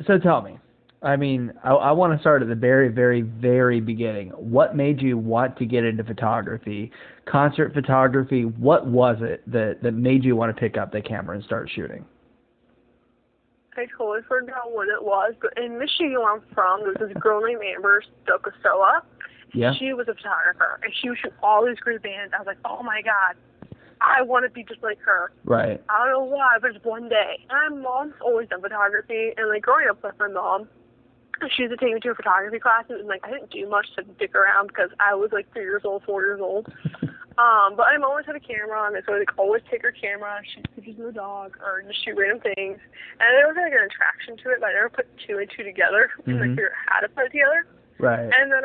So tell me. I mean, I want to start at the very, very, very beginning. What made you want to get into photography, concert photography? What was it that made you want to pick up the camera and start shooting? I totally forgot what it was, but in Michigan where I'm from, there's this girl named Amber Stokosoa. Yeah. She was a photographer, and she would shoot all these great bands. I was like, oh my God, I want to be just like her. Right. I don't know why, but just one day. And my mom's always done photography, and like growing up with my mom, she used to take me to her photography classes, and like I didn't do much to stick around because I was like 3 years old, 4 years old. But my mom always had a camera, and so I'd like always take her camera, shoot pictures of the dog, or just shoot random things. And there was like an attraction to it, but I never put two and two together and like figure out how to put it together. Right. And then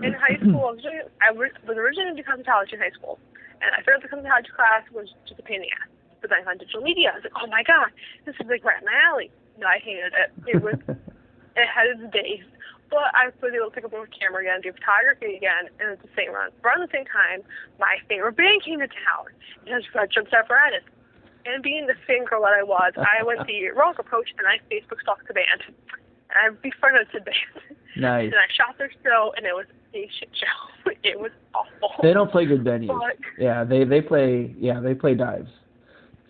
in high school, I was originally into cosmetology in high school, and I figured the cosmetology class was just a pain in the ass. But then I found digital media. I was like, oh my God, this is like right in my alley. No, I hated it. It was. It had its days, but I was able to pick up a camera again, do photography again, and at the same around the same time, my favorite band came to town. It was Red Jump Apparatus. And being the fangirl that I was, I went the wrong approach, and I Facebook stalked the band. And I befriended the band. Nice. And I shot their show, and it was a shit show. It was awful. They don't play good venues. But, yeah, they play dives.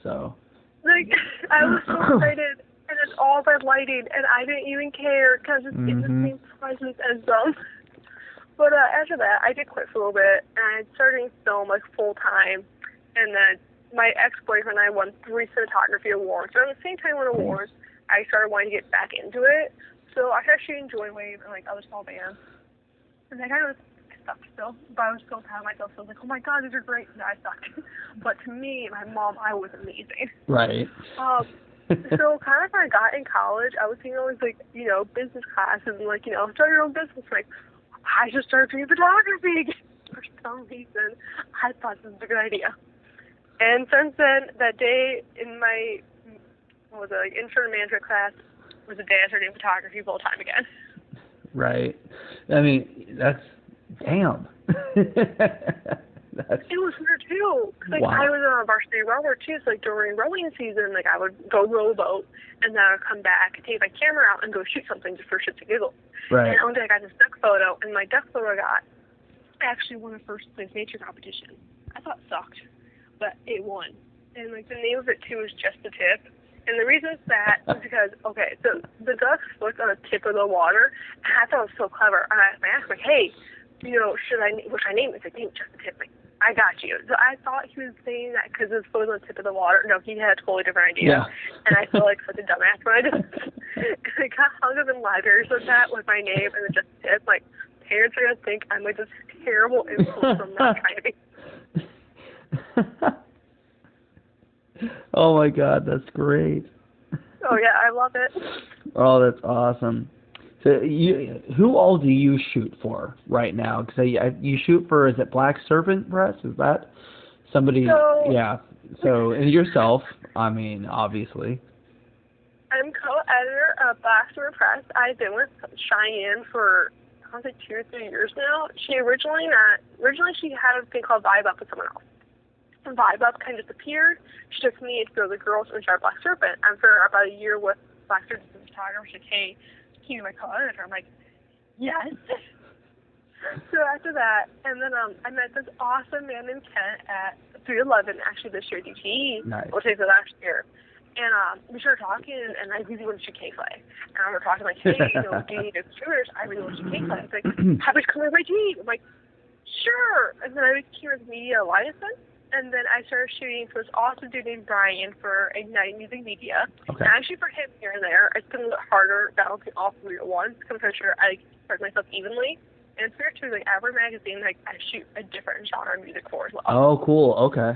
So. Like, I was so excited. And it's all red lighting, and I didn't even care because it's in the same presence as them. But after that, I did quit for a little bit, and I started film like full time. And then my ex-boyfriend and I won 3 cinematography awards. And at the same time we won awards, I started wanting to get back into it. So I actually enjoy Wave and like other small bands. And I kind of sucked still, but I was still proud of myself. So I was like, oh my God, these are great. No, I sucked. But to me, my mom, I was amazing. Right. So kind of when I got in college, I was taking all these like, business classes and like, start your own business. Like, I should start doing photography again. For some reason, I thought this was a good idea. And since then, that day in my, intern management class was the day I started doing photography full time again. Right. I mean, that's, damn. It was weird too. Like wow. I was on a varsity rower too, so like during rowing season, like I would go row a boat and then I would come back, take my camera out and go shoot something just for shits and giggles. Right. And one day I got this duck photo, and my duck photo I actually won a first place nature competition. I thought it sucked, but it won. And like the name of it too is Just the Tip. And the reason it's that is because, okay, so the duck's looked on the tip of the water, and I thought it was so clever. And I asked like, hey, what should I name it? It's like, name Just the Tip. Like, I got you. So I thought he was saying that because it was on the tip of the water. No, he had a totally different idea. Yeah. And I feel like such a dumbass when I just I got hung up in libraries with that with my name and then just tip. Like, parents are going to think I'm like this terrible influence from not trying to be. Oh, my God. That's great. Oh, yeah. I love it. Oh, that's awesome. So who all do you shoot for right now? Because you shoot for, is it Black Serpent Press? Is that somebody? So, yeah. So, and yourself, I mean, obviously. I'm co-editor of Black Serpent Press. I've been with Cheyenne for, I was like 2 or 3 years now. She originally she had a thing called Vibe Up with someone else. And Vibe Up kind of disappeared. She took me to go to the girls and start Black Serpent. And for about a year with Black Serpent photographer, she's like, hey, can you be my co-editor? I'm like, yes. So after that, and then I met this awesome man named Kent at 311, actually this year at DTE. Nice. We'll take the last year. And we started talking, and I really wanted to shoot K-Play. And we were talking like, hey, do you need distributors? I really want to shoot K-Play. It's like, have you come with my team? I'm like, sure. And then I became his media liaison. And then I started shooting for this awesome dude named Brian for Ignite Music Media. Okay. And actually for him here and there, it's been a little harder balancing all 3 at once because I'm sure I spread myself evenly. And it's weird too, like every magazine, like I shoot a different genre of music for as well. Oh, cool. Okay.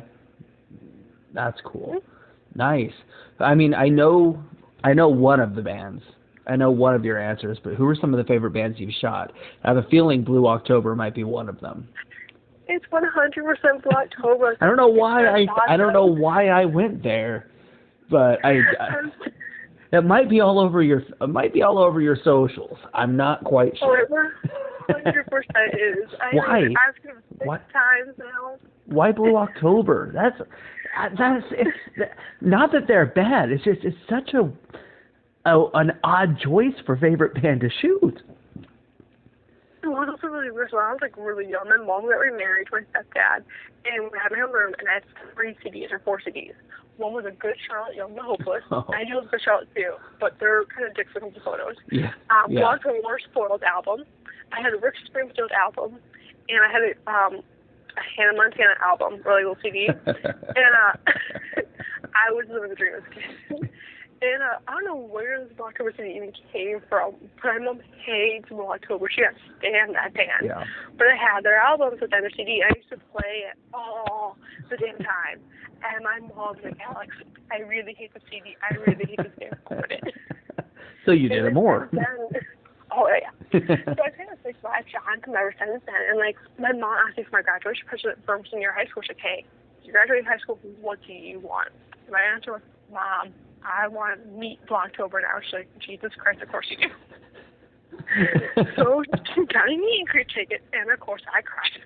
That's cool. Mm-hmm. Nice. I mean, I know one of the bands. I know one of your answers, but who are some of the favorite bands you've shot? I have a feeling Blue October might be one of them. It's 100% Blue October. I don't know why I went there, but it might be all over your socials. I'm not quite sure. Oh, 100% is. Why? I've asked him 6 times now. Why Blue October? That's it's not that they're bad. It's just it's such a an odd choice for favorite band to shoot. It was also really weird. So I was like really young. My mom got remarried to my stepdad, and we had my own room, and I had 3 CDs or 4 CDs. One was a Good Charlotte, Young and the Hopeless. Oh. I do love Good Charlotte too, but they're kind of dicks when it comes to photos. Yeah. Blonde More Spoiled album. I had a Rick Springfield album, and I had a Hannah Montana album, really little CD. And I was living the dream as a kid. And I don't know where this October CD even came from, but my mom hates October. She can't stand that band. Yeah. But I had their albums with their CD. I used to play it all the damn time. And my mom's like, Alex, I really hate the CD. I really hate this band. Quit it. So you did it more. Oh, yeah. So I kind of like latched on to them ever since then. And, like, my mom asked me for my graduation present from senior high school. She's like, hey, you graduate high school, what do you want? And my answer was, Mom, I want to meet October now. She's like, Jesus Christ, of course you do. So she got me a meet and greet ticket, and of course I cried.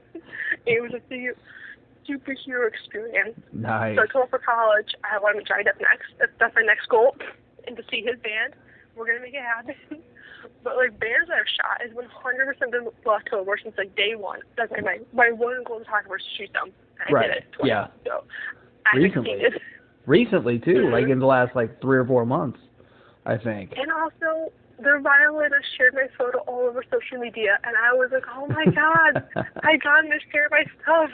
It was a superhero experience. Nice. So I told her for college I want to meet Johnny Depp next. That's my next goal, and to see his band. We're gonna make it happen. But like bands that I've shot is 100% been October since like day one. That's like my one goal to talk about is to shoot them. And I did it twice. Yeah. So I succeeded. Recently too, like in the last like 3 or 4 months, I think. And also, their violinist shared my photo all over social media, and I was like, "Oh my God, I got to share my stuff."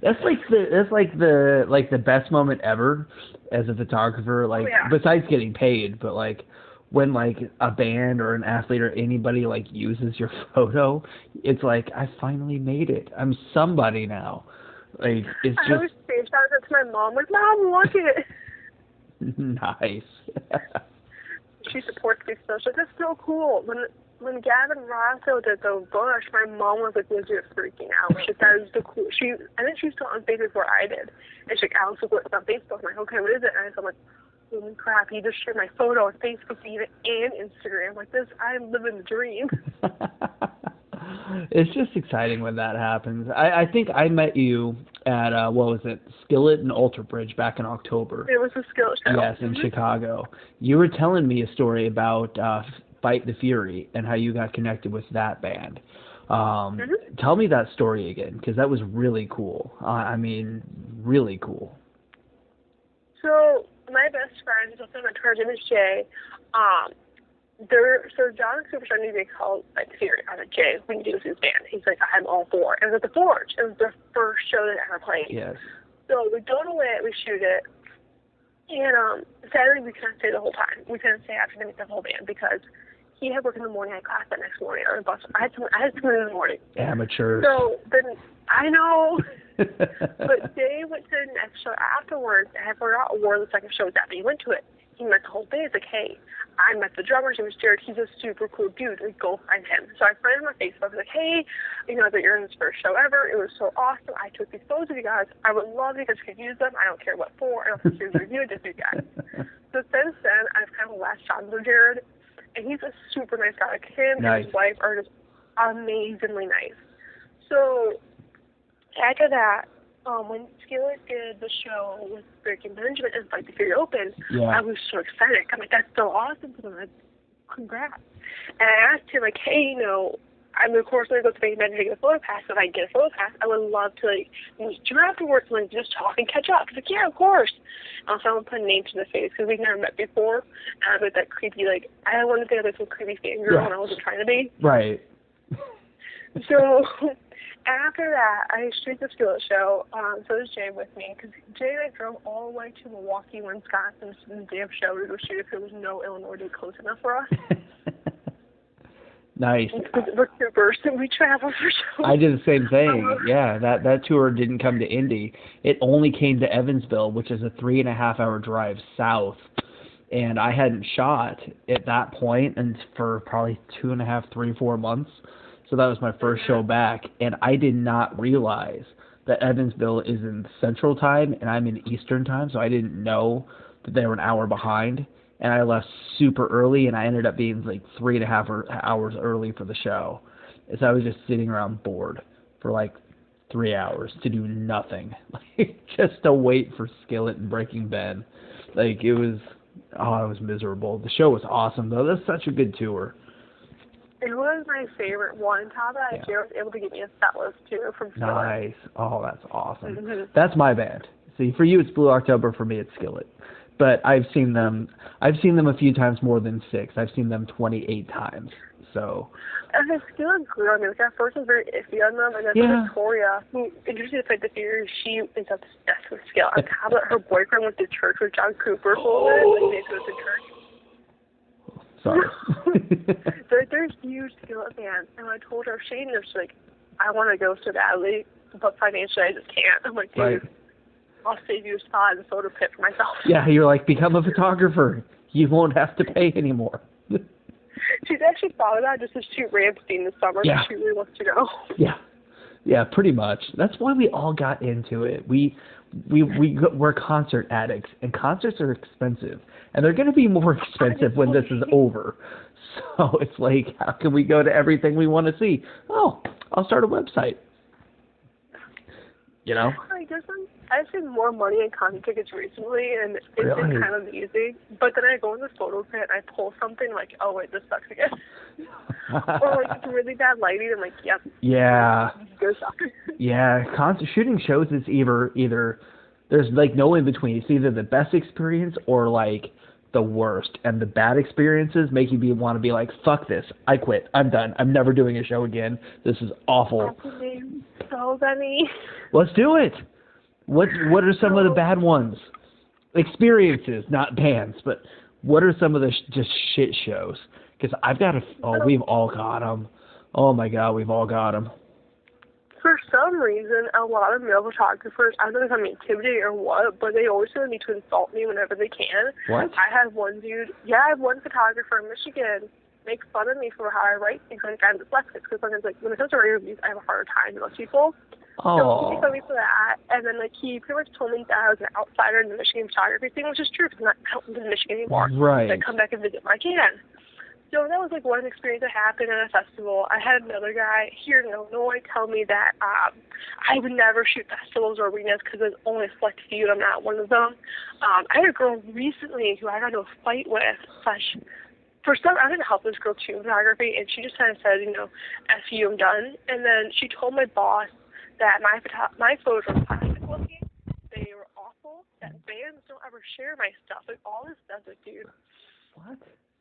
That's like the best moment ever as a photographer. Like besides getting paid, but like when like a band or an athlete or anybody like uses your photo, it's like I finally made it. I'm somebody now. Like it's just. I was screenshotting it to my mom. Like, Mom, look it. Nice. She supports me so. She's like, that's so cool. When Gavin Rosso did the bush, my mom was like legit freaking out. She said it was the cool. I think she was still on Facebook before I did. And she's like, Alex, look what's on Facebook. I'm like, okay, what is it? And I'm like, holy crap, he just shared my photo on Facebook feed and Instagram. Like this, I'm living the dream. It's just exciting when that happens. I think I met you at, what was it, Skillet and Alter Bridge back in October. It was a Skillet show. Yes, in Chicago. You were telling me a story about Fight the Fury and how you got connected with that band. Tell me that story again, because that was really cool. I mean, really cool. So my best friend, who's also my mentor, his name is Jay. So John Superstar knew they called like Fury. I was like, Jay, we need to do his band. He's like, I'm all for it. It was at the Forge. It was their first show that I ever played. Yes. So we go to it, we shoot it, and sadly we couldn't stay the whole time. We couldn't stay after to meet the whole band because he had work in the morning, I had class that next morning, or the bus. I had to in the morning. Amateur. So then I know. But Jay went to the next show afterwards, and I forgot where the second show was at, but he went to it. He met the whole band. He's like, hey, I met the drummer. His name is Jared. He's a super cool dude. Like, go find him. So I friended him on Facebook. I was like, hey, that you're in this first show ever. It was so awesome. I took these photos of you guys. I would love you guys could use them. I don't care what for. I don't think you review it, just you guys. So since then, I've kind of latched on to Jared, and he's a super nice guy. Like him and his wife are just amazingly nice. So after that, when Skillet did the show with Rick and Benjamin and Fight the Fury Open, I was so excited. I'm like, that's so awesome for them. Like, congrats. And I asked him, like, hey, I'm of course going to go to Vegas to get a photo pass. If I get a photo pass, I would love to, like, meet you afterwards and like, just talk and catch up. He's like, yeah, of course. And also, I'm going to put a name to the face because we've never met before. And I was like, that creepy, like, I don't want to think like some creepy fangirl when I wasn't trying to be. Right. So after that, I streaked the Skillet show. So does Jay with me, because Jay and I drove all the way to Milwaukee, Wisconsin, to the day of show to go shoot it because there was no Illinois day close enough for us. Nice. We're troopers, and we travel for shows. I did the same thing. Yeah, that tour didn't come to Indy. It only came to Evansville, which is a 3.5-hour drive south. And I hadn't shot at that point and for probably 2.5, 3, 4 months. So that was my first show back, and I did not realize that Evansville is in Central Time, and I'm in Eastern Time, so I didn't know that they were an hour behind. And I left super early, and I ended up being like 3.5 hours early for the show. So I was just sitting around bored for like 3 hours to do nothing, like just to wait for Skillet and Breaking Ben. Like it was Oh, it was miserable. The show was awesome, though. That's such a good tour. It was my favorite one. Top of that, Jared was able to get me a set list, too, from Skillet. Nice. Oh, that's awesome. Mm-hmm. That's my band. See, for you, it's Blue October. For me, it's Skillet. But I've seen them a few times more than 6. I've seen them 28 times. So. And the Skillet grew on me. Like, at first, I was very iffy on them. And then Victoria, who introduced me to Fight the Fear, she is obsessed with Skillet. On top of that, her boyfriend went to church with John Cooper for a little bit. Like, they go to church. Sorry. They're huge Skillet fans. And I told her, Shane, she's like, I want to go so badly, but financially I just can't. I'm like, dude, right. I'll save you a spot in the photo pit for myself. Yeah, you're like, become a photographer. You won't have to pay anymore. She's actually thought of that just to shoot Ramstein this summer. Yeah. She really wants to go. Yeah, pretty much. That's why we all got into it. We're concert addicts, and concerts are expensive, and they're going to be more expensive when this is over. So it's like, how can we go to everything we want to see? Oh, I'll start a website. You know? I've seen more money in concert tickets recently, and it's been kind of easy. But then I go in the photo pit and I pull something like, oh wait, this sucks again. Or like it's really bad lighting. I'm like, yep. Yeah. Go suck. Yeah, shooting shows is either there's like no in between. It's either the best experience or like the worst. And the bad experiences make you want to be like, fuck this, I quit, I'm done, I'm never doing a show again. This is awful. So many. Let's do it. What are some of the bad ones? Experiences, not bands, but what are some of the just shit shows? Because we've all got them. Oh my God, we've all got them. For some reason, a lot of male photographers, I don't know if I'm intimidated or what, but they always need to insult me whenever they can. What? I have one photographer in Michigan make fun of me for how I write things like I'm dyslexic, because sometimes like when it comes to writing reviews, I have a harder time than most people. Oh. So he made fun of me for that, and then like he pretty much told me that I was an outsider in the Michigan photography thing, which is true because I'm not out in Michigan anymore. Right. So I come back and visit when I can. So that was like one experience that happened at a festival. I had another guy here in Illinois tell me that I would never shoot festivals or arenas because there's only a select few and I'm not one of them. I had a girl recently who I got into a fight with. I didn't help this girl too in photography, and she just kind of said, F you, I'm done. And then she told my boss that my photos were plastic looking, they were awful, that bands don't ever share my stuff. Like, all this stuff, like, dude.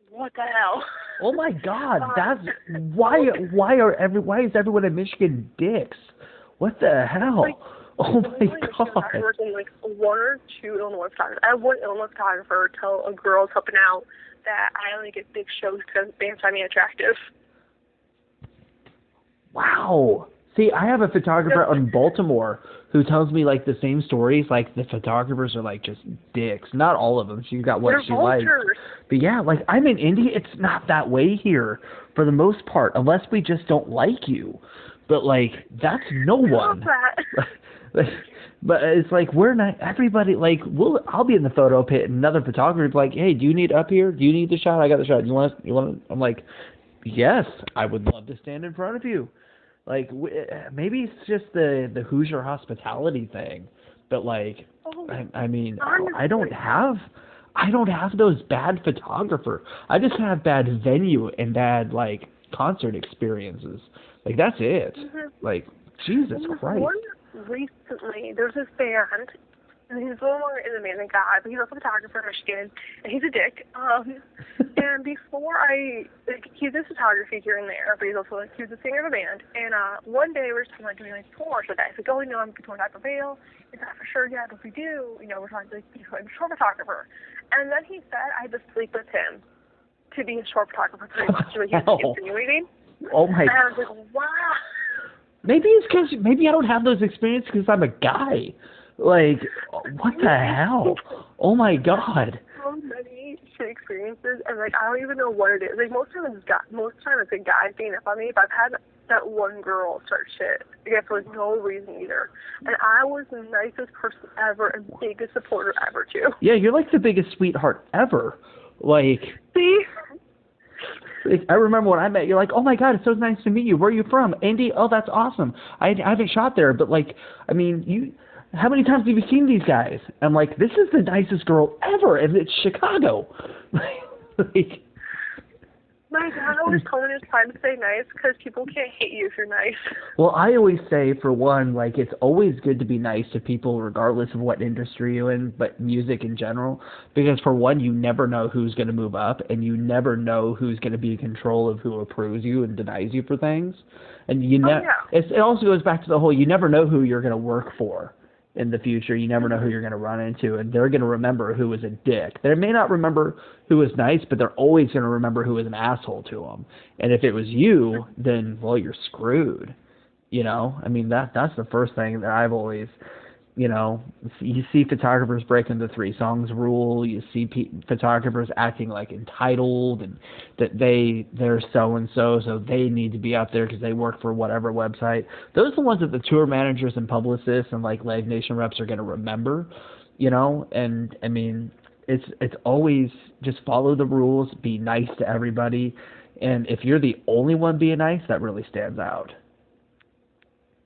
What the hell? Oh my God, that's why is everyone in Michigan dicks? What the hell? Like, oh my God. I work in like one or two Illinois photographers. I have one Illinois photographer tell a girl helping out that I only get big shows because bands find me attractive. Wow. See, I have a photographer out in Baltimore who tells me like the same stories. Like the photographers are like just dicks. Not all of them. She's got what she likes. But yeah, like I'm in Indy. It's not that way here for the most part, unless we just don't like you. But like that's no one. But it's like we're not everybody. Like I'll be in the photo pit and another photographer like, hey, do you need up here? Do you need the shot? I got the shot. You want? I'm like, yes, I would love to stand in front of you. Like, maybe it's just the Hoosier hospitality thing, but like, I mean, I don't have those bad photographer. I just have bad venue and bad like concert experiences. Like that's it. Mm-hmm. Like Jesus Christ. Recently, there's this band. And he's no longer in the band, thank God, but he's also a photographer in Michigan, and he's a dick. And before he does photography here and there, but he's also he was a singer of a band. And one day we were talking about doing like tours with that. He's like, oh, I'm going to prevail. It's not for sure yet, but if we do, we're trying to become a short photographer. And then he said I had to sleep with him to be a short photographer pretty much. So he was insinuating. Oh my God. And I was like, wow. Maybe it's because I don't have those experiences because I'm a guy. Like, what the hell? Oh my God. So many shit experiences, and like I don't even know what it is. Like most time it's a guy being up on me, but I've had that one girl start shit again for like no reason either. And I was the nicest person ever and biggest supporter ever too. Yeah, you're like the biggest sweetheart ever. Like, see? I remember when I met you, like, oh my God, it's so nice to meet you. Where are you from? Indy? Oh, that's awesome. I haven't shot there, but like, I mean, how many times have you seen these guys? I'm like, this is the nicest girl ever, and it's Chicago. Like, My dad always told me it's time to stay nice because people can't hate you if you're nice. well, I always say, for one, like, it's always good to be nice to people regardless of what industry you're in, but music in general. Because, for one, you never know who's going to move up, and you never know who's going to be in control of who approves you and denies you for things. And it also goes back to the whole, you never know who you're going to work for in the future. You never know who you're going to run into, and they're going to remember who was a dick. They may not remember who was nice, but they're always going to remember who was an asshole to them. And if it was you, then, well, you're screwed. You know, I mean, that's the first thing that I've always, you know, you see photographers breaking the 3 songs rule. You see photographers acting like entitled and that they're so-and-so, so they need to be out there because they work for whatever website. Those are the ones that the tour managers and publicists and, like, Live Nation reps are going to remember, you know. And, I mean, it's always just follow the rules, be nice to everybody. And if you're the only one being nice, that really stands out.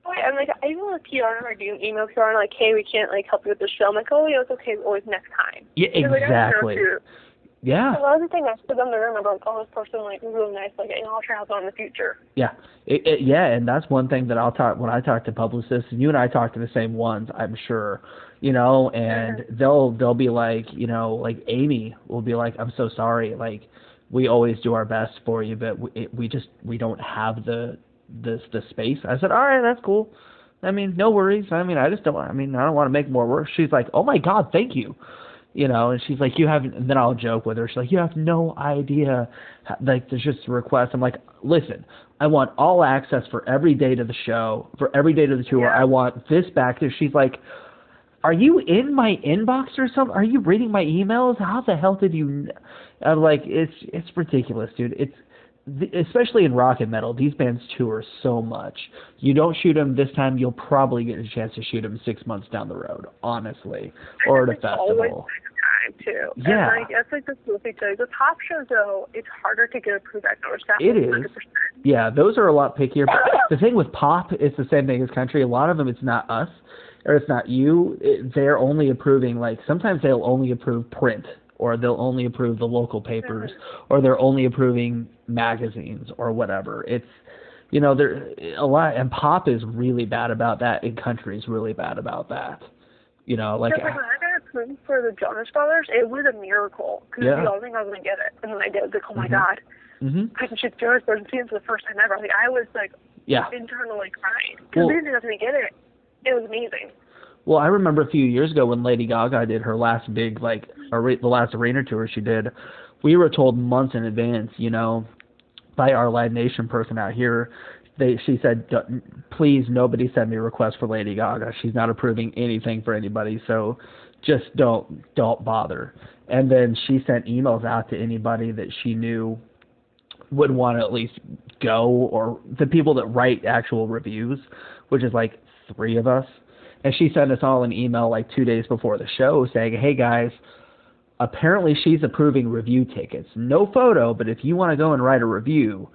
And, like, I even with PR, I do email PR, and, like, hey, we can't, like, help you with the show. I'm like, oh, yeah, it's okay, always next time. Yeah, exactly. Yeah. So I was nice for them to remember, like, oh, this person, like, was really nice, like, you know, I'll try to help them in the future. Yeah. Yeah, and that's one thing that I'll talk, when I talk to publicists, and you and I talk to the same ones, I'm sure, you know, and they'll be like, you know, like Amy will be like, I'm so sorry, like, we always do our best for you, but we don't have the space. I said, all right, that's cool. I mean, no worries. I mean, I don't want to make more work. She's like, oh my God, thank you. You know, and she's like, you haven't, and then I'll joke with her. She's like, you have no idea. Like, there's just a request. I'm like, listen, I want all access for every day to the show, for every day to the tour. I want this back there. She's like, are you in my inbox or something? Are you reading my emails? How the hell did you? I'm like, it's ridiculous, dude. Especially in rock and metal, these bands tour so much. You don't shoot them this time, you'll probably get a chance to shoot them 6 months down the road, honestly, or at a festival. Always time too. Yeah. And, like, that's like this movie too. The pop shows, though, it's harder to get approved. I noticed that. It is. 100%. Yeah, those are a lot pickier. But the thing with pop, it's the same thing as country. A lot of them, it's not us, or it's not you. They're only approving, like, sometimes they'll only approve print, or they'll only approve the local papers, or they're only approving magazines or whatever. It's, you know, there a lot, and pop is really bad about that, and country is really bad about that. You know, like, when I got approved for the Jonas Brothers, it was a miracle because you don't think I was gonna get it, and then I did. I was like, oh my God, I can shoot Jonas Brothers for the first time ever. Like, I was like, internally crying because we didn't think I was gonna get it. It was amazing. Well, I remember a few years ago when Lady Gaga did her last big, like, the last arena tour she did, we were told months in advance, you know, by our Live Nation person out here, she said, please, nobody send me a request for Lady Gaga. She's not approving anything for anybody, so just don't bother. And then she sent emails out to anybody that she knew would want to at least go, or the people that write actual reviews, which is like 3 of us. And she sent us all an email like 2 days before the show saying, hey guys, apparently she's approving review tickets. No photo, but if you want to go and write a review,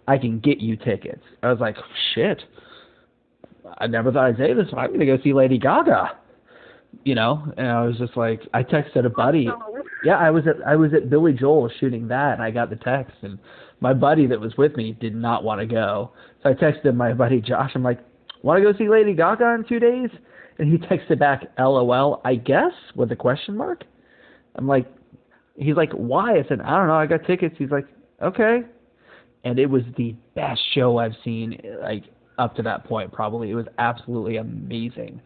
I can get you tickets. I was like, shit. I never thought I'd say this, but I'm going to go see Lady Gaga. You know, and I was just like, I texted a buddy. Yeah, I was at Billy Joel shooting that, and I got the text, and my buddy that was with me did not want to go. So I texted my buddy Josh. I'm like, want to go see Lady Gaga in 2 days? And he texted back, LOL, I guess, with a question mark. I'm like, he's like, why? I said, I don't know, I got tickets. He's like, okay. And it was the best show I've seen, like, up to that point, probably. It was absolutely amazing.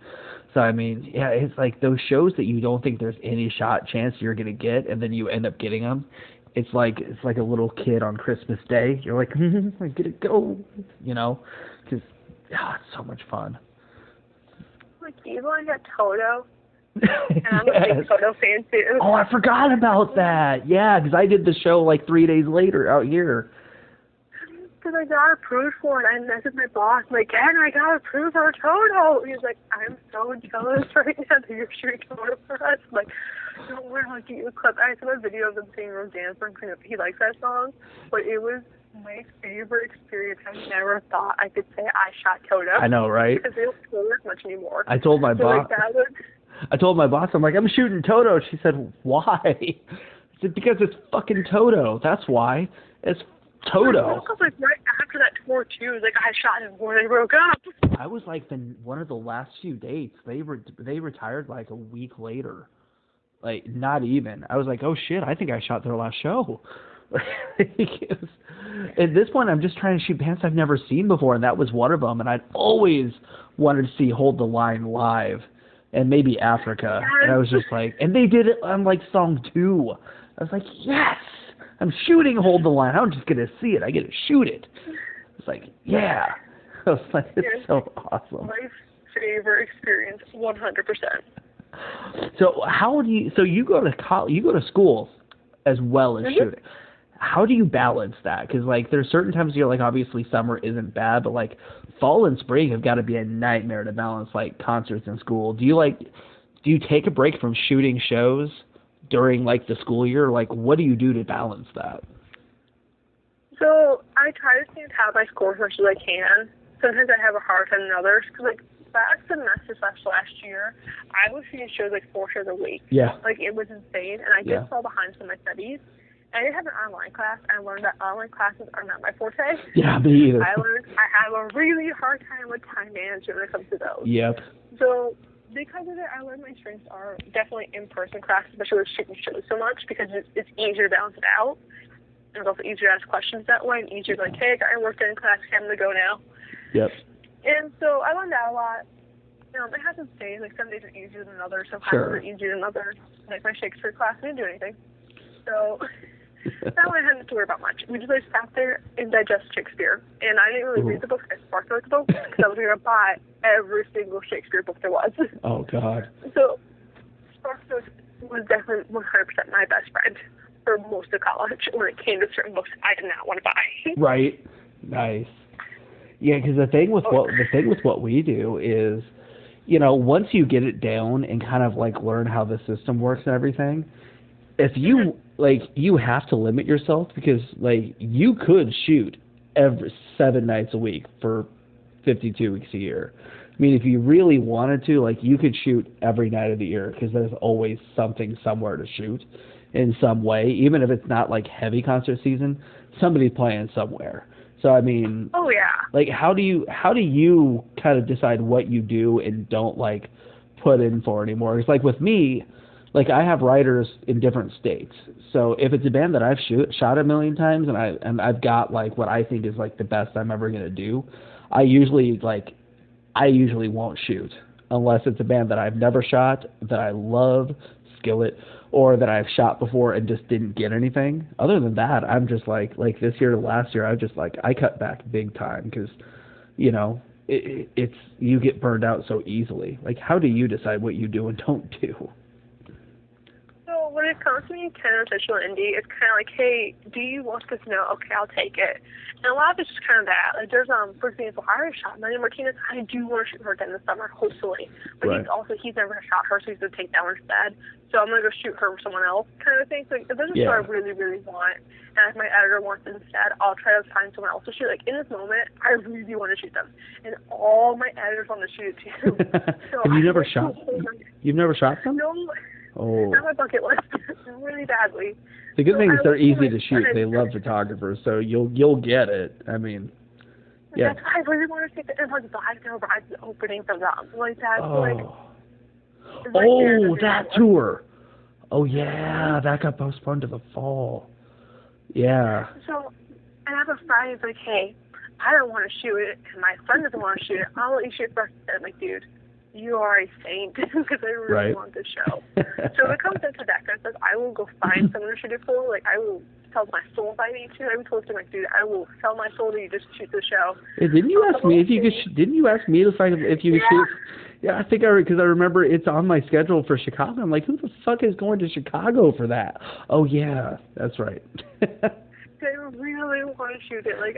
So, I mean, yeah, it's like those shows that you don't think there's any chance you're going to get, and then you end up getting them. It's like a little kid on Christmas Day. You're like, I get to go, you know, because it's so much fun. Like, you want to get Toto? And I'm a big Toto fan, too. Oh, I forgot about that. Yeah, because I did the show like 3 days later out here. Because I got approved for it. I messaged my boss, like, Ken, I got approved for Toto. He's like, I'm so jealous right now that you're shooting Toto for us. I'm like, don't worry, I'll get you a clip. I sent a video of them singing Roseanne from Clean Up. He likes that song, but it was My favorite experience, I never thought I could say I shot Toto. I know, right? Because they don't do that much anymore. I told my boss. I'm like, I'm shooting Toto. She said, why? I said, because it's fucking Toto. That's why. It's Toto. Because like right after that tour too, it was like I shot him before they broke up. I was like one of the last few dates. They retired like a week later. Like not even. I was like, oh shit, I think I shot their last show. At this point, I'm just trying to shoot bands I've never seen before, and that was one of them. And I'd always wanted to see Hold the Line live, and maybe Africa. And I was just like, and they did it on like song 2. I was like, yes, I'm shooting Hold the Line. I'm just gonna see it. I get to shoot it. It's like, yeah. I was like, it's so awesome. My favorite experience, 100%. So how do you? So you go to college, you go to school as well as shooting. How do you balance that? Because like there's certain times you're like, obviously summer isn't bad, but like fall and spring have got to be a nightmare to balance like concerts in school. Do you take a break from shooting shows during like the school year? Like what do you do to balance that? So I try to stay on top of my score as much as I can. Sometimes I have a hard time than others because like last semester / last year, I was shooting shows like 4 shows a week. Yeah. Like it was insane, and I just fell behind some of my studies. I didn't have an online class. I learned that online classes are not my forte. Yeah, me either. I have a really hard time with time management when it comes to those. Yep. So because of it, I learned my strengths are definitely in-person classes, especially with shooting shows so much, because it's easier to balance it out. And it's also easier to ask questions that way, and easier to like, hey, I got your work done in class, I'm going to go now. Yep. And so I learned that a lot. It has its days. Like some days are easier than others. Some classes are easier than others. Like my Shakespeare class, I didn't do anything. So that one I hadn't to worry about much. We just like sat there and digest Shakespeare. And I didn't really read the book. I sparked the book because I was going to buy every single Shakespeare book there was. Oh, God. So Sparkle was definitely 100% my best friend for most of college when it came to certain books I did not want to buy. Right. Nice. Yeah, because the thing with what we do is, once you get it down and kind of like learn how the system works and everything, if you you have to limit yourself because like you could shoot every 7 nights a week for 52 weeks a year. I mean, if you really wanted to, like you could shoot every night of the year because there's always something somewhere to shoot in some way, even if it's not like heavy concert season, somebody's playing somewhere. So I mean, oh yeah. Like how do you kind of decide what you do and don't like put in for anymore? It's like with me, like I have writers in different states. So if it's a band that I've shot a million times and I've got like what I think is like the best I'm ever gonna do, I usually won't shoot unless it's a band that I've never shot, that I love, Skillet, or that I've shot before and just didn't get anything. Other than that, I'm just like this year to last year, I cut back big time because, it's you get burned out so easily. Like, how do you decide what you do and don't do? So when it comes to being kind of intentional indie, it's kind of like, hey, do you want this note? Okay, I'll take it. And a lot of it's just kind of that. Like there's for example, I already shot Megan Martinez. I do want to shoot her again this summer, hopefully. But he's never shot her, so he's gonna take that one instead. So I'm gonna go shoot her with someone else, kind of thing. So like, if there's a show I really, really want, and if my editor wants it instead, I'll try to find someone else to shoot. Like in this moment, I really want to shoot them, and all my editors want to shoot it too. So have you never shot? You've never shot them? No. Oh. It's on my bucket list really badly. The good thing is they're easy to shoot. They love photographers, so you'll get it. I mean, yeah. That's why I really want to see the Empire Black Rides opening for them. Like that's that tour. Oh yeah, that got postponed to the fall. Yeah. So, and I have a friend who's like, hey, I don't want to shoot it, and my friend doesn't want to shoot it. I'll let you shoot first. I'm like, dude, you are a saint because I really want this show. So when it comes into that kind of stuff, I will go find someone to shoot it for. Like I will sell my soul if I need to. I would told him like, dude, I will sell my soul to you just shoot the show. Hey, didn't you ask me if you could? Didn't you ask me if you could shoot? Yeah, I think because I remember it's on my schedule for Chicago. I'm like, who the fuck is going to Chicago for that? Oh yeah, that's right. I really want to shoot it. Like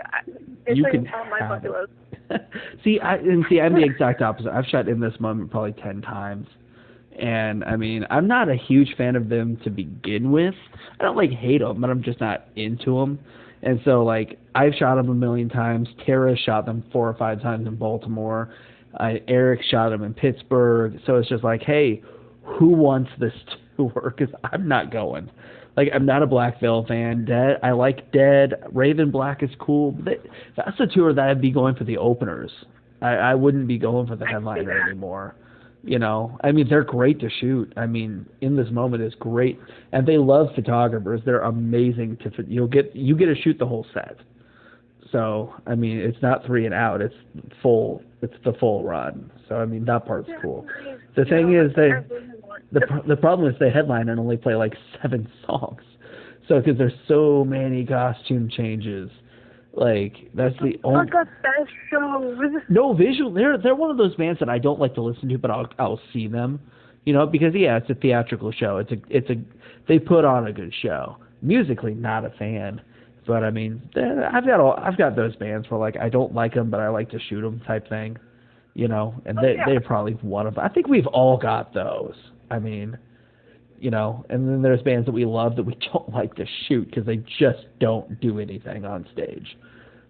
it's like on my bucket list. See, I'm the exact opposite. I've shot In This Moment probably 10 times. And, I mean, I'm not a huge fan of them to begin with. I don't, hate them, but I'm just not into them. And so, like, I've shot them a million times. Tara shot them 4 or 5 times in Baltimore. Eric shot them in Pittsburgh. So it's just like, hey, who wants this tour? Because I'm not going. Like, I'm not a Black Veil fan. Dead, I like Dead. Raven Black is cool. But that's a tour that I'd be going for the openers. I wouldn't be going for the headliner anymore. You know, I mean, they're great to shoot. I mean, In This Moment is great, and they love photographers. They're amazing to. You get to shoot the whole set. So I mean, it's not 3 and out. It's full. It's the full run. So I mean, that part's cool. The thing is, the problem is they headline and only play like 7 songs. So because there's so many costume changes. Like, that's the only. What's the best show? No visual. They're one of those bands that I don't like to listen to, but I'll see them, you know, because it's a theatrical show. They put on a good show. Musically, not a fan, but I mean, I've got those bands where, like, I don't like them, but I like to shoot them type thing, you know, and they're probably one of them. I think we've all got those. I mean, you know, and then there's bands that we love that we don't like to shoot because they just don't do anything on stage.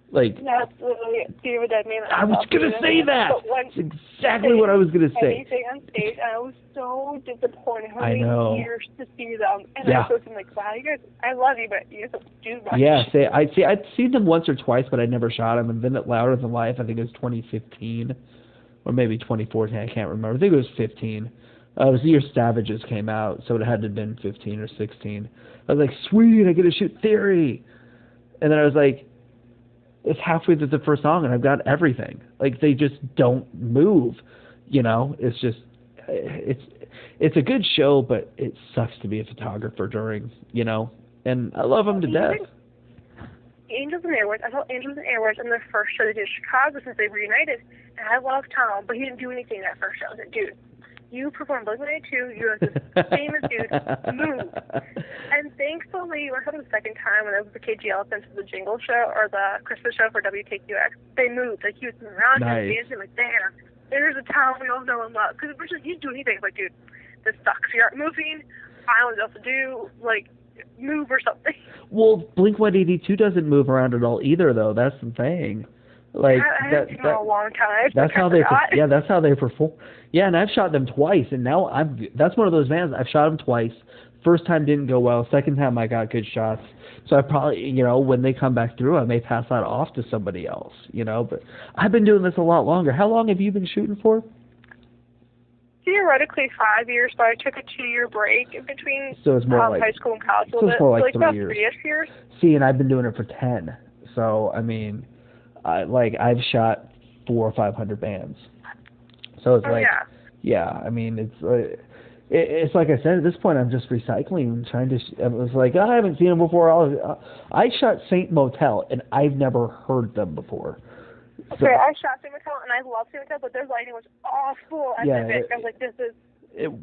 Like, that's literally Fear Dead Man. I was gonna say that. That's exactly what I was gonna say. Anything on stage, I was so disappointed. I know. Years to see them, and I was thinking, like, wow, you guys, I love you, but you guys don't do much. Yeah, I'd seen them once or twice, but I never shot them. And then at Louder Than Life, I think it was 2015 or maybe 2014. I can't remember. I think it was 15. It was the year Savages came out, so it had to have been 15 or 16. I was like, sweet, I get to shoot Theory. And then I was like, it's halfway through the first song, and I've got everything. Like, they just don't move, you know? It's just, it's a good show, but it sucks to be a photographer during, you know? And I love them to death. Angels and Airways. I saw Angels and Airways in their first show they did in Chicago since they reunited. And I love Tom, but he didn't do anything that first show. I was like, dude, you performed Blink-182, you're this famous dude, move. And thankfully, I heard the second time when it was the KG Elephants for the Jingle Show, or the Christmas show for WKQX, they moved. Like, he was around and dancing, like, there's a town we all know and love. Because originally, he'd do anything. Like, dude, this sucks. You aren't moving. I don't know what else to do. Like, move or something. Well, Blink-182 doesn't move around at all either, though. That's the thing. Like, I haven't seen them in a long time. That's how they perform. Yeah, and I've shot them twice, and now that's one of those bands. I've shot them twice. First time didn't go well. Second time I got good shots. So I probably, you know, when they come back through, I may pass that off to somebody else, you know. But I've been doing this a lot longer. How long have you been shooting for? Theoretically 5 years, but I took a 2-year break in between so it's more like, high school and college. So it's more like 3 about years. 3-ish years. See, and I've been doing it for 10. So, I mean, I've shot 400 or 500 bands. So it's I mean, it's like I said, at this point I'm just recycling, trying to, it was like, I haven't seen them before. I shot Saint Motel, and I've never heard them before. So, okay, I shot Saint Motel, and I love Saint Motel, but their lighting was awful. I was like, this is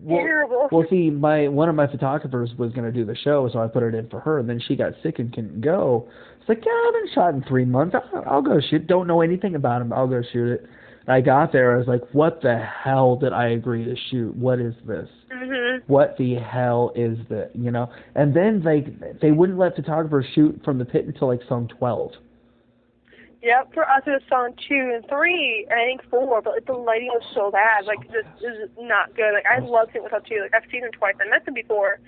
terrible. Well, see, one of my photographers was going to do the show, so I put it in for her, and then she got sick and couldn't go. It's like, yeah, I haven't shot in 3 months. I'll go shoot. Don't know anything about him. I'll go shoot it. And I got there. I was like, what the hell did I agree to shoot? What is this? Mm-hmm. What the hell is this? You know? And then they wouldn't let photographers shoot from the pit until like song 12. Yep, for us it was song 2 and 3, and I think 4, but like, the lighting was so bad. Like, this is not good. Like, I love Saint Motel too. Like, I've seen them twice. I met them before.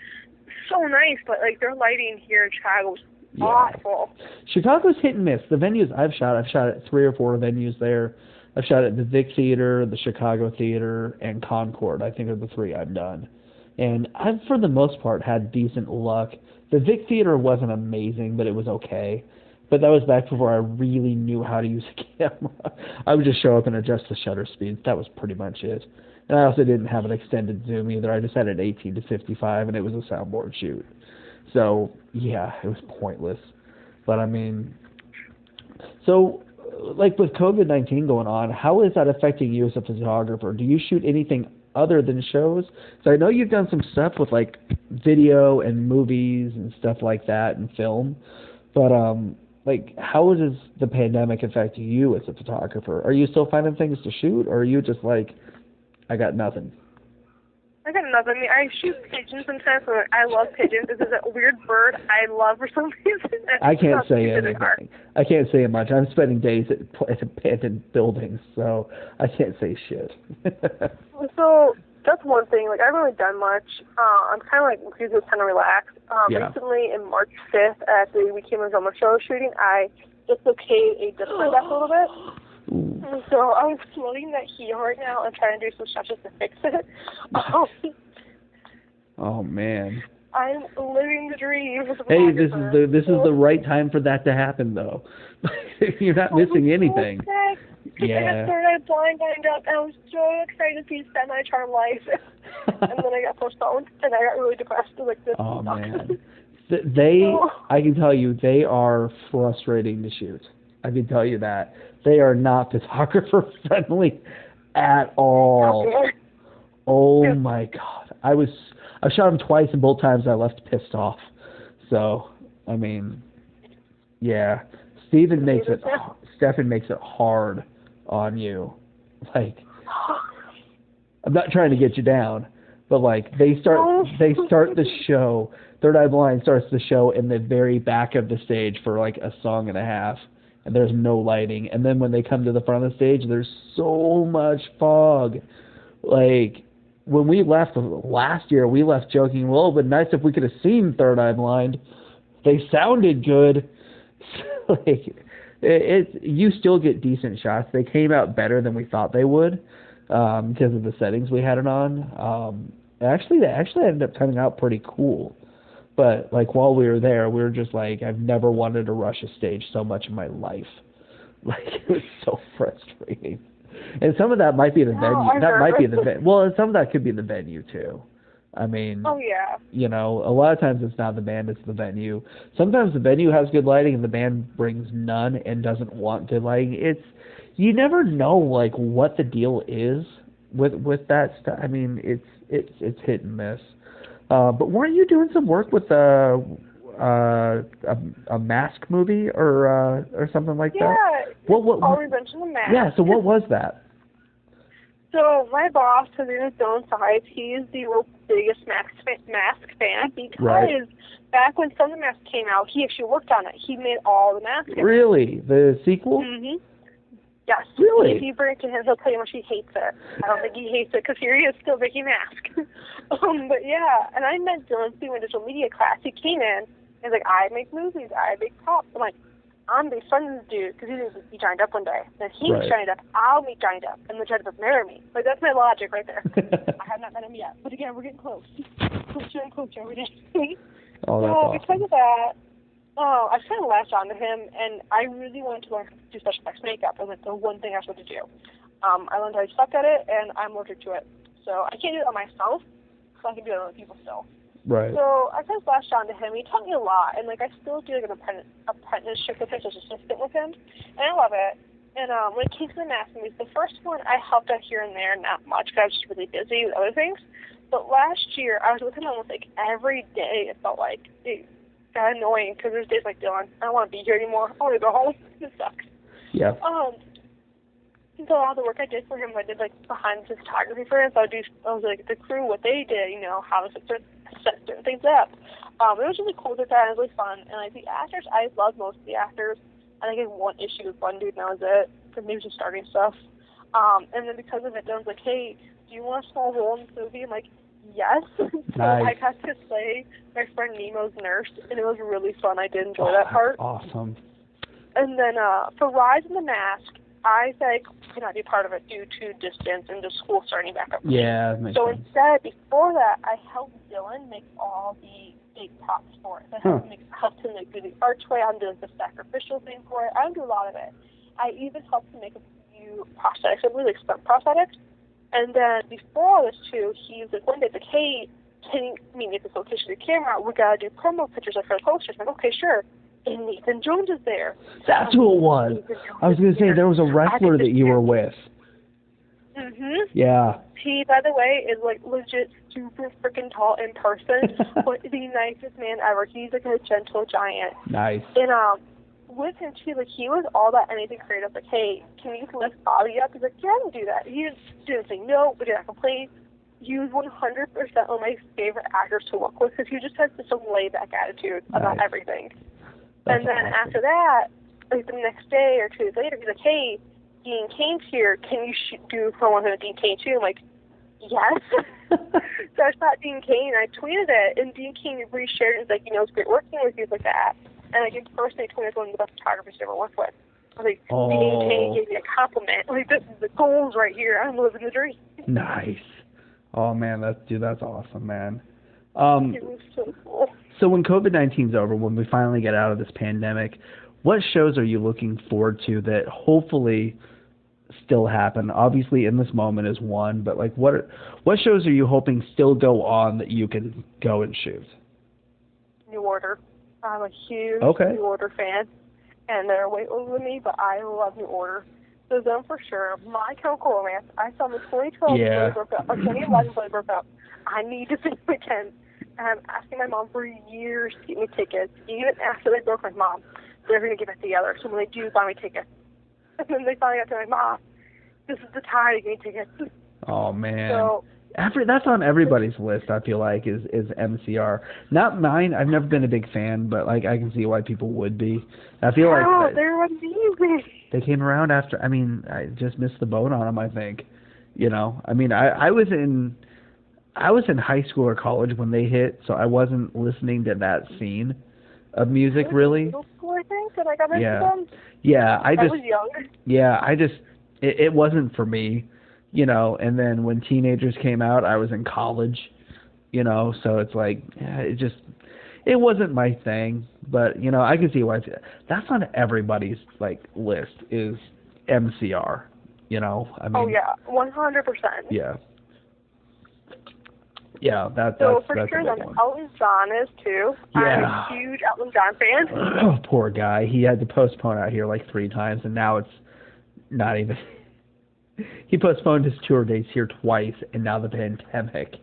So nice, but like, their lighting here in Chicago was awful. Chicago's hit and miss. The venues I've shot at 3 or 4 venues there. I've shot at the Vic Theater, the Chicago Theater, and Concord. I think are the 3 I've done. And I've, for the most part, had decent luck. The Vic Theater wasn't amazing, but it was okay. But that was back before I really knew how to use a camera. I would just show up and adjust the shutter speed. That was pretty much it. And I also didn't have an extended zoom either. I just had an 18 to 55, and it was a soundboard shoot. So, yeah, it was pointless. But, I mean, so, like with COVID-19 going on, how is that affecting you as a photographer? Do you shoot anything other than shows? So I know you've done some stuff with, like, video and movies and stuff like that and film. But, like, how is the pandemic affecting you as a photographer? Are you still finding things to shoot, or are you just like, I got nothing? I got another. I mean, I shoot pigeons sometimes. So I love pigeons. This is a weird bird I love for some reason. I can't say anything. I can't say much. I'm spending days at abandoned buildings, so I can't say shit. So that's one thing. Like, I haven't really done much. I'm kind of like, because it was kind of relaxed. Yeah. Recently, in March 5th, at the We Came and Drummer show shooting, I dislocated a disc my back a little bit. Ooh. So I'm floating that heel right now and trying to do some stretches to fix it. Oh man. I'm living the dream. Hey, this is the right time for that to happen, though. You're not missing anything. Yeah. I got third-eye blind lined up, and I was so excited to see semi-charm life. And then I got postponed, and I got really depressed. Like, this Oh sucks. man. I can tell you, they are frustrating to shoot. I can tell you that. They are not photographer friendly at all. Oh my God. I shot them twice, and both times I left pissed off. So, I mean, yeah. Stephen makes it hard on you. Like, I'm not trying to get you down, but like they start the show. Third Eye Blind starts the show in the very back of the stage for like a song and a half, and there's no lighting. And then when they come to the front of the stage, there's so much fog. Like, when we left last year, we left joking, well, it'd been nice if we could have seen Third Eye Blind. They sounded good. Like, you still get decent shots. They came out better than we thought they would because of the settings we had it on. Actually, they ended up coming out pretty cool. But like while we were there, we were just like, I've never wanted to rush a stage so much in my life. Like, it was so frustrating. And some of that might be the venue. That might be the venue. Well, and some of that could be the venue too. I mean, oh yeah. You know, a lot of times it's not the band, it's the venue. Sometimes the venue has good lighting and the band brings none and doesn't want good lighting. You never know like what the deal is with that stuff. I mean, it's hit and miss. But weren't you doing some work with a mask movie or something like that? Yeah. What Revenge of the Mask. Yeah. So what was that? So my boss, his name is Dylan Sides, he's the world's biggest mask fan because back when some of the masks came out, he actually worked on it. He made all the masks. Really? The sequel? Mm-hmm. Yes. Really? If you bring it to him, he'll tell you how much he hates it. I don't think he hates it because here he is still making masks. But yeah, and I met Dylan through a digital media class. He came in and was like, I make movies, I make props. I'm like, I'm big friends with this dude because he joined up one day. Then he joined up, I'll meet joined up, and then joined up marry me. Like, that's my logic right there. I have not met him yet. But again, we're getting close. Closer and closer every day. Oh, that's awesome. Because of that, I kind of latched on to him, and I really wanted to learn how to do special effects makeup. It was like the one thing I was supposed to do. I learned how to suck at it, and I'm allergic to it. So I can't do it on myself, so I can do it on other people still. Right. So I kind of latched on to him. He taught me a lot, and like I still do like an apprenticeship with him, so assistant with him, and I love it. And when it came to the mask movies, the first one I helped out here and there, not much, because I was just really busy with other things. But last year, I was with him almost like every day. It felt like it got annoying because there's days like, Dylan, I don't want to be here anymore. I want to go home. This sucks. Yeah. So a lot of the work I did for him, I did like behind the photography for him. So I was like the crew, what they did, you know, how to set certain things up. It was really cool with that. It was really fun. And like the actors, I love most of the actors. I think I had one issue with one dude, and that was it, because he was just starting stuff. And then because of it, Dylan's like, hey, do you want a small role in this movie? I'm like, yes. So I got to play my friend Nemo's nurse, and it was really fun. I did enjoy that part. Awesome. And then for Rise in the Mask, I said I could not be part of it due to distance and the school starting back up. Yeah, that makes sense. Instead, before that, I helped Dylan make all the big props for it. I helped him do the archway. I'm doing the sacrificial thing for it. I don't do a lot of it. I even helped him make a few prosthetics. I really stunt prosthetics. And then before this too, he's like one day like, hey, can you meet me at this location with the camera? We gotta do promo pictures for the posters. I'm like, okay, sure. And Nathan Jones is there. That's who it was. I was going to say, there was a wrestler that you were with. Mm-hmm. Yeah. He, by the way, is like legit super freaking tall in person, but the nicest man ever. He's like a gentle giant. Nice. And with him too, like he was all that anything creative. Like, hey, can you lift Bobby up? He's like, yeah, I can do that. He didn't say no, but did not complain. he was 100% one of my favorite actors to work with because he just has such a laid-back attitude about everything. That's and then awesome. after that, like the next day or 2 days later, he's like, hey, Dean Kane's here. Can you do someone with Dean Kane too? I'm like, yes. So I shot Dean Kane, and I tweeted it, and Dean Kane reshared it. He's like, it's great working with you, like that. And like, in person, he told me I was one of the best photographers I've ever worked with. I was like, Dean Kane gave me a compliment. Like, this is the goals right here. I'm living the dream. Nice. Oh man, that's awesome, man. It was so cool. So when COVID-19's over, when we finally get out of this pandemic, what shows are you looking forward to that hopefully still happen? Obviously, In This Moment is one, but like, what shows are you hoping still go on that you can go and shoot? New Order. I'm a huge New Order fan, and they're way older than me, but I love New Order. So them for sure. My Chemical Romance. I saw them in 2012 before they broke up, or 2011 before they broke up. I need to see them again. And I'm asking my mom for years to get me tickets. Even after they broke my mom, they're going to get it together. So when they do buy me tickets, and then they finally got to my mom, this is the time to get me tickets. Oh man. So, that's on everybody's list, I feel like, is MCR. Not mine. I've never been a big fan, but like I can see why people would be. I feel like they're amazing. They came around after. I mean, I just missed the boat on them, I think. I mean, I was in high school or college when they hit, so I wasn't listening to that scene of music really. Middle school, I think, that I got into them. Yeah, I was young. Yeah, it wasn't for me. And then when Teenagers came out, I was in college, so it's like, it wasn't my thing, but, I can see why that's on everybody's, like, list is MCR, I mean. Oh, yeah, 100%. Yeah. Yeah, that's for that's sure, a big then one. Elton John is, too. Yeah. I'm a huge Elton John fan. Oh, poor guy. He had to postpone out here like 3 times, and now it's not even... He postponed his tour dates here twice, and now the pandemic.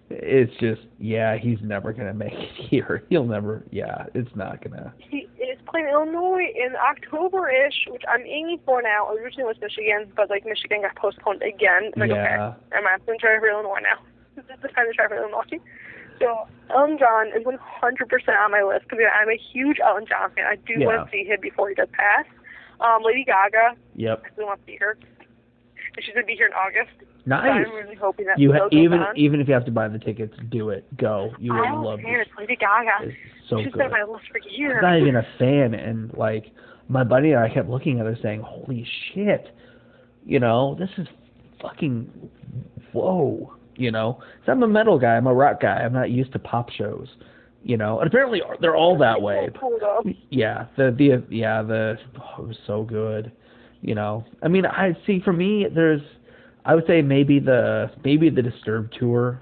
It's just, he's never going to make it here. He'll never, it's not going to. He is playing Illinois in October-ish, which I'm aiming for now. Originally was Michigan, but, like, Michigan got postponed again. I'm like, okay, I'm going to try for Illinois now. This is the time to try for Illinois. So, Elton John is 100% on my list, because I'm a huge Elton John fan. I do want to see him before he does pass. Lady Gaga. Yep. I really want to see her. She's going to be here in August. Nice. So I'm really hoping that even if you have to buy the tickets, do it. Go. You will love it. It's Lady Gaga. It's so She's good. been on my list for years. I'm not even a fan, and like my buddy and I kept looking at her saying, "Holy shit, this is fucking whoa." So I'm a metal guy. I'm a rock guy. I'm not used to pop shows. And apparently they're all that way. So cool, though. Yeah. It was so good. I mean, I see. For me, I would say maybe the Disturbed tour,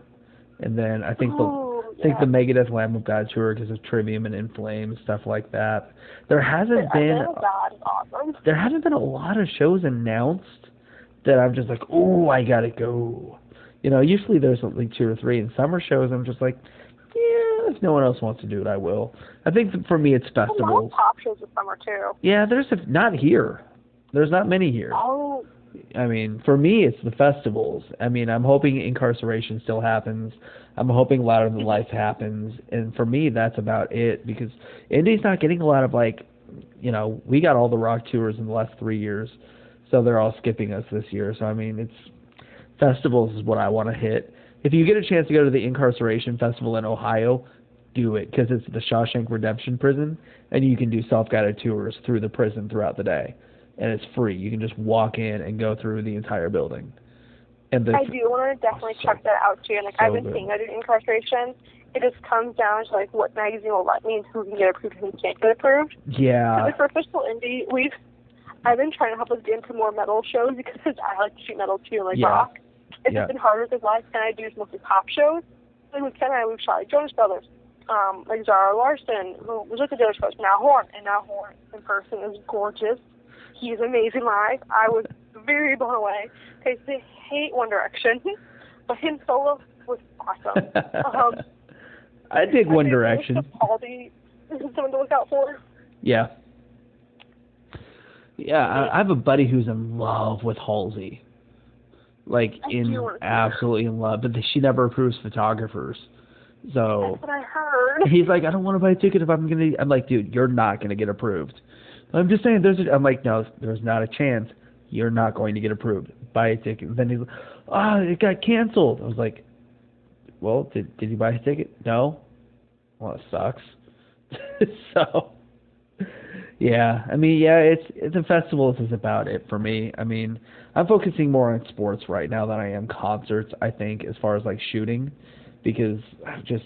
and then I think the Megadeth Lamb of God tour because of Trivium and In Flames, stuff like that. There hasn't been a lot of shows announced that I'm just like, oh, I gotta go. Usually there's like 2 or 3, and summer shows I'm just like, if no one else wants to do it, I will. I think for me it's festivals. A lot of pop shows this summer too. Yeah, not here. There's not many here. Oh. I mean, for me, it's the festivals. I mean, I'm hoping Incarceration still happens. I'm hoping Louder Than Life happens. And for me, that's about it. Because Indy's not getting a lot of, like, we got all the rock tours in the last 3 years. So they're all skipping us this year. So, I mean, festivals is what I want to hit. If you get a chance to go to the Incarceration Festival in Ohio, do it. Because it's the Shawshank Redemption prison. And you can do self-guided tours through the prison throughout the day. And it's free. You can just walk in and go through the entire building. And I do want to definitely check that out too. And I've been seeing that in Incarceration. It just comes down to what magazine will let me and who can get approved and who can't get approved. Yeah. So for official indie, I've been trying to help us get into more metal shows because I like to shoot metal too, rock. It's just been harder because last time I do is mostly pop shows. Like with Ken and I, we've shot Jonas Brothers, Zara Larson, who was with the Jonas Brothers, now Horn in person is gorgeous. He's amazing live. I was very blown away because they hate One Direction, but him solo was awesome. I dig One Direction. Halsey is someone to look out for. Yeah. Yeah, I have a buddy who's in love with Halsey. like absolutely in love, but she never approves photographers. So that's what I heard. he's like, I don't want to buy a ticket if I'm like, dude, you're not gonna get approved. I'm just saying, I'm like, no, there's not a chance. You're not going to get approved. Buy a ticket. And then he's like, it got canceled. I was like, well, did you buy a ticket? No. Well, it sucks. So, yeah. I mean, yeah, it's the festivals is about it for me. I mean, I'm focusing more on sports right now than I am concerts, I think, as far as like shooting, because I'm just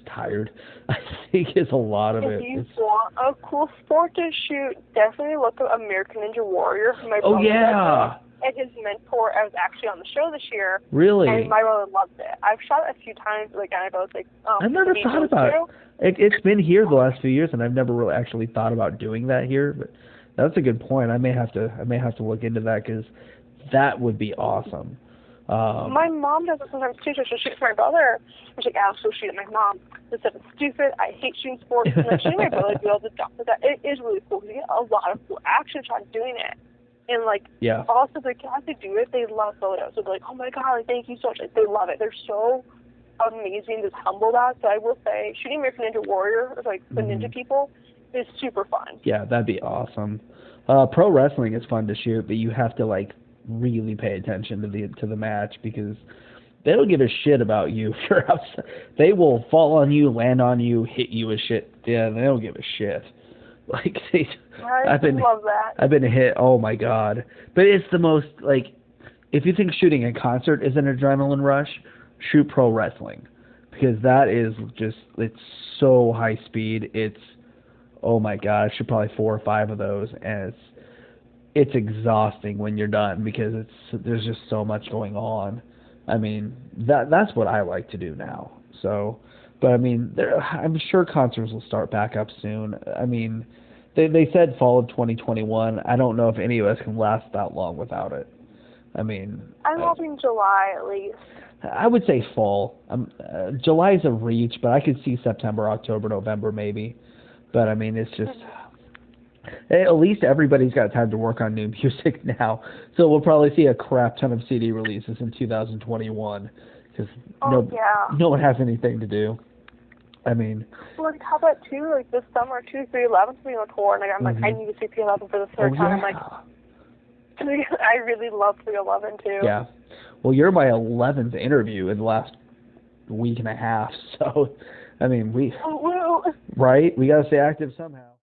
tired. I think it's a lot of it. If you want a cool sport to shoot, definitely look at American Ninja Warrior. My oh, yeah. And his mentor, I was actually on the show this year. Really? And my brother loved it. I've shot it a few times, and I was like, I've never thought about it. It's been here the last few years, and I've never really actually thought about doing that here. But that's a good point. I may have to look into that, because that would be awesome. My mom does it sometimes too, so she'll shoot for my brother. And she's like, I'll still shoot at my mom. This stuff is stupid. I hate shooting sports. And then she and my brother do all this stuff with that. It is really cool. You get a lot of cool action shots doing it. And, also the guys that do it, they love photos. So they're like, oh, my God, thank you so much. They love it. They're so amazing, just humble about it. So I will say, shooting American Ninja Warrior, the ninja people, is super fun. Yeah, that'd be awesome. Pro wrestling is fun to shoot, but you have to, really pay attention to the match, because they don't give a shit about you if you're outside. They will fall on you, land on you, hit you with shit. Yeah, they don't give a shit. I love that. I've been hit. Oh my God! But it's the most if you think shooting a concert is an adrenaline rush, shoot pro wrestling, because that is it's so high speed. It's oh my God! I should probably 4 or 5 of those, and it's exhausting when you're done, because there's just so much going on. I mean, that's what I like to do now. So, but I mean, I'm sure concerts will start back up soon. I mean, they said fall of 2021. I don't know if any of us can last that long without it. I mean, I'm hoping July at least. I would say fall. July is a reach, but I could see September, October, November maybe. But I mean, it's just. At least everybody's got time to work on new music now. So we'll probably see a crap ton of CD releases in 2021, because no one has anything to do. I mean... Well, how about, too, this summer, 311's being on tour, and I'm I need to see 311 for the third time. I really love 311, too. Yeah. Well, you're my 11th interview in the last week and a half, so, I mean, right? We got to stay active somehow.